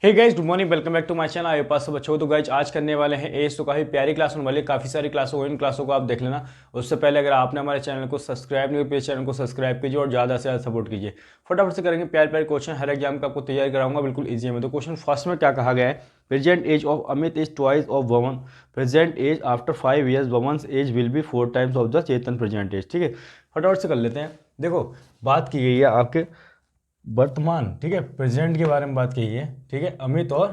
Hey guys, good morning, welcome back to my channel. आपके पास सब अच्छे हो तो गाइस आज करने वाले हैं एज। तो काफ़ी प्यारी क्लास होने वाली है, काफ़ी सारी क्लासों को इन क्लासों को आप देख लेना। उससे पहले अगर आपने हमारे चैनल को सब्सक्राइब नहीं किया, प्लीज चैनल को सब्सक्राइब कीजिए और ज़्यादा से ज़्यादा सपोर्ट कीजिए। फटाफट से करेंगे प्यारे प्यारे क्वेश्चन, हर एग्जाम का आपको तैयार कराऊंगा बिल्कुल ईजी में। तो क्वेश्चन फर्स्ट में क्या कहा गया है, present age of Amit is twice of Vaman. Present age after 5 years Vaman's age will be 4 times of the Chetan present age. ठीक है, फटाफट से कर लेते हैं। देखो, बात की गई है आपके वर्तमान, ठीक है, प्रेजेंट के बारे में बात की गई है। ठीक है, अमित और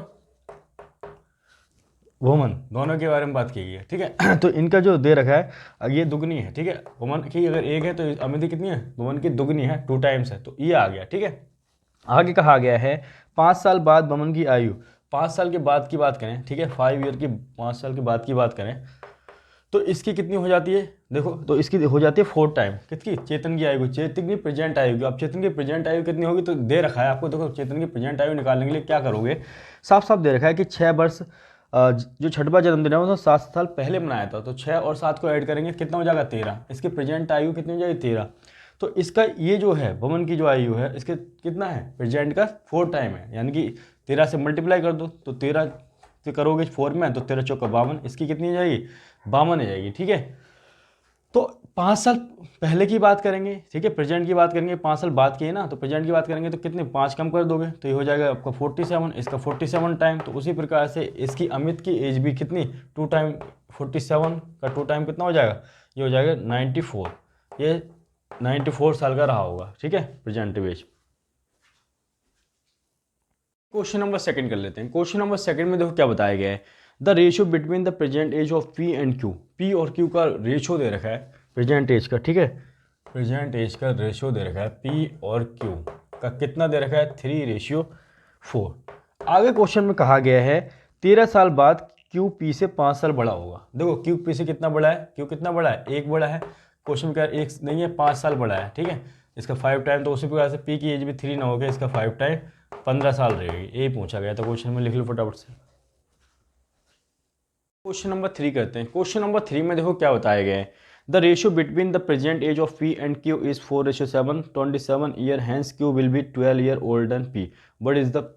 वुमन दोनों के बारे में बात की गई है। ठीक है तो इनका जो दे रखा है, ये दुगनी है। ठीक है, वुमन की अगर एक है तो अमित की कितनी है, वुमन की दुगनी है, 2 times है, तो ये आ गया। ठीक है, आगे कहा गया है 5 साल बाद वुमन की आयु। 5 साल के बाद की बात करें, ठीक है, 5 year की, 5 साल के बाद की बात करें तो इसकी कितनी हो जाती है। देखो, तो इसकी हो जाती है 4 टाइम किसकी, चेतन की आयु, चेतन की प्रेजेंट आयु। अब चेतन की प्रेजेंट आयु कितनी होगी, तो दे रखा है आपको। देखो, चेतन की प्रेजेंट आयु निकालने के लिए क्या करोगे, साफ साफ दे रखा है कि 6 वर्ष, जो छठवां जन्मदिन है वो 7 साल पहले मनाया था, तो 6 और 7 को ऐड करेंगे कितना हो जाएगा, 13। इसकी प्रेजेंट आयु कितनी हो जाएगी, 13। तो इसका ये जो है वमन की जो आयु है, इसके कितना है, प्रेजेंट का 4 टाइम है, यानी कि 13 से मल्टीप्लाई कर दो, तो 13 से करोगे 4 में तो 13 चौका 52, इसकी कितनी हो जाएगी, 52 हो जाएगी। ठीक है, तो 5 साल पहले की बात करेंगे, ठीक है, प्रेजेंट की बात करेंगे, 5 साल बाद की है ना, तो प्रेजेंट की बात करेंगे तो कितने, 5 कम कर दोगे तो ये हो जाएगा आपका 47, इसका 47 टाइम। तो उसी प्रकार से इसकी अमित की एज भी कितनी, 2 टाइम, 47 का 2 टाइम कितना हो जाएगा, ये हो जाएगा 94। ये 94 साल का रहा होगा। ठीक है, present age. Question number second कर लेते हैं। क्वेश्चन नंबर सेकंड में देखो क्या बताया गया है, the ratio between the present age of P and Q. P और क्यू का रेशियो दे रखा है प्रेजेंट एज का। ठीक है, प्रेजेंट एज का रेशियो दे रखा है, पी और क्यू का कितना दे रखा है, 3:4। आगे क्वेश्चन में कहा गया है 13 साल बाद क्यू पी से 5 साल बड़ा होगा। देखो, क्यू पी से कितना बड़ा है, क्यू कितना बड़ा है, 1 बड़ा है। क्वेश्चन में क्या है, 1 नहीं है, 5 साल बड़ा है। ठीक है, इसका 5 टाइम, तो उसी प्रकार से पी की एज भी 3 ना हो गया, इसका 5 टाइम 15 साल रहेगी। ये पूछा गया था क्वेश्चन में, लिख लो फटाफट से। क्वेश्चन नंबर 3 करते हैं। क्वेश्चन नंबर 3 में देखो क्या बताया गया है, the ratio between the present age of P and Q is 4:7, 27 year, hence Q will be 12 year older than P, what is the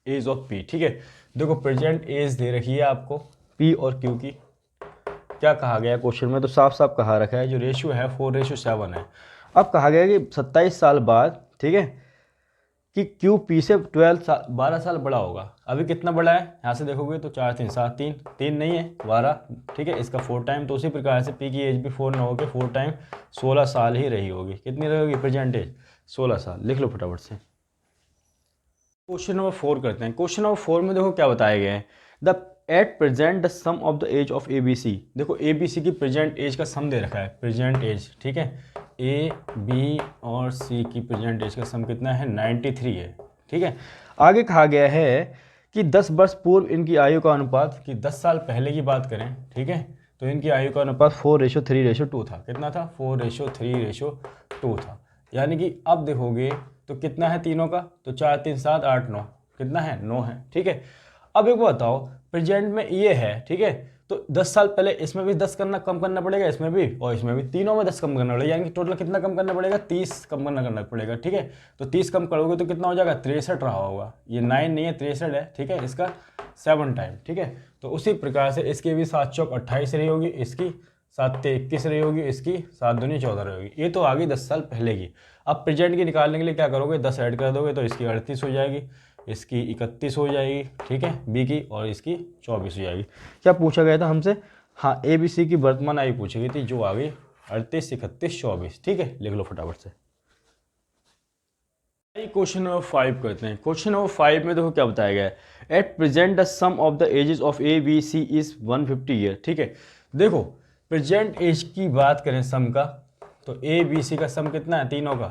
age of P. ठीक है, देखो प्रेजेंट एज दे रखी है आपको पी और क्यू की, क्या कहा गया है क्वेश्चन में, तो साफ साफ कहा रखा है जो रेशियो है 4:7 है। अब कहा गया है कि 27 साल बाद, ठीक है, कि क्यू पी से 12 साल बड़ा होगा। अभी कितना बड़ा है, यहाँ से देखोगे तो 4 3 7, 3 नहीं है, 12। ठीक है, इसका 4 टाइम, तो उसी प्रकार से पी की एज भी 4 ना होकर 4 टाइम 16 साल ही रही होगी। कितनी रहेगी प्रेजेंट एज, 16 साल। लिख लो फटाफट से। क्वेश्चन नंबर 4 करते हैं। क्वेश्चन नंबर 4 में देखो क्या बताया गया है, the at present the sum of the age of A B C. देखो, ए बी सी की प्रेजेंट एज का सम दे रखा है, प्रेजेंट एज। ठीक है, ए बी और सी की प्रेजेंट एज का सम कितना है, 93 है। ठीक है, आगे कहा गया है कि 10 वर्ष पूर्व इनकी आयु का अनुपात, कि 10 साल पहले की बात करें, ठीक है, तो इनकी आयु का अनुपात 4:3:2 था। कितना था, 4:3:2 था। यानी कि अब देखोगे तो कितना है तीनों का, तो 4 3 7 8 9, कितना है, 9 है। ठीक है, अब एक बात बताओ, प्रेजेंट में ये है, ठीक है, तो 10 साल पहले इसमें भी 10 करना कम करना पड़ेगा, इसमें भी और इसमें भी, तीनों में 10 कम करना पड़ेगा, यानी कि टोटल कितना कम करना पड़ेगा, 30 कम करना पड़ेगा। ठीक है, तो 30 कम करोगे तो कितना हो जाएगा, 63 रहा होगा। ये 9 नहीं है, 63 है। ठीक है, इसका 7 टाइम। ठीक है, तो उसी प्रकार से इसकी भी 7 चौक 28 रही होगी, इसकी 7 21 रही होगी, इसकी 7 दूनी 14 रही होगी। ये तो आ गई 10 साल पहले की। अब प्रेजेंट की निकालने के लिए क्या करोगे, 10 ऐड कर दोगे तो इसकी 38 हो जाएगी, इसकी 31 हो जाएगी। ठीक है, बी की, और इसकी 24 हो जाएगी। क्या पूछा गया था हमसे, हाँ, ए बी सी की वर्तमान आयु पूछी गई थी, जो आ गई 38 31 24। ठीक है, लिख लो फटाफट से। क्वेश्चन नंबर 5 करते हैं। क्वेश्चन नंबर 5 में देखो क्या बताया गया है, at present the sum of the ages of A B C is 150 year. ठीक है, देखो प्रेजेंट एज की बात करें सम का, तो ए बी सी का सम कितना है तीनों का,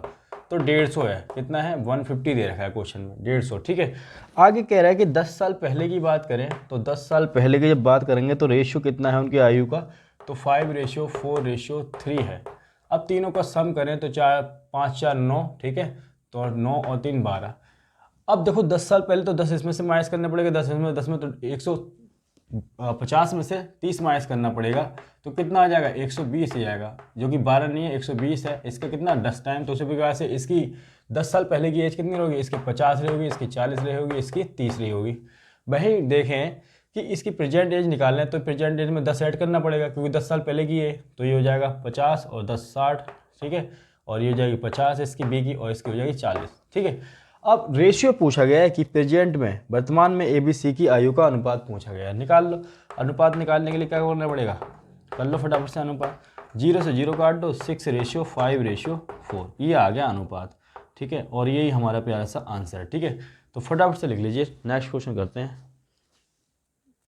तो 150 है। कितना है, 150 दे रखा है क्वेश्चन में, 150। ठीक है, आगे कह रहा है कि 10 साल पहले की बात करें, तो 10 साल पहले की जब बात करेंगे तो रेशियो कितना है उनकी आयु का, तो 5:4:3 है। अब तीनों का सम करें तो 4 5 4 9। ठीक है, तो 9 और 3 12। अब देखो 10 साल पहले, तो 10 इसमें से माइनस करना पड़ेगा, 10 में तो 150 में से 30 माइनस करना पड़ेगा, तो कितना आ जाएगा, 120 आ जाएगा, जो कि 12 नहीं है, 120 है। इसका कितना 10 टाइम, तो उसी प्रकार से इसकी 10 साल पहले की एज कितनी होगी, इसकी 50 रही होगी, इसकी 40 रही होगी, इसकी 30 रही होगी। वहीं देखें कि इसकी प्रेजेंट एज निकालना है तो प्रेजेंट एज में 10 ऐड करना पड़ेगा, क्योंकि 10 साल पहले की है, तो ये हो जाएगा 50 और 10 60, ठीक है। और ये हो जाएगी 50 इसकी बी की, और इसकी हो जाएगी 40, ठीक है। अब रेशियो पूछा गया है कि प्रेजेंट में, वर्तमान में ए बी सी की आयु का अनुपात पूछा गया है, निकाल लो। अनुपात निकालने के लिए क्या करना पड़ेगा, कर लो फटाफट से अनुपात। 0 से 0 काट दो, 6:5:4, ये आ गया अनुपात, ठीक है। और यही हमारा प्यारा सा आंसर है, ठीक है। तो फटाफट से लिख लीजिए, नेक्स्ट क्वेश्चन करते हैं।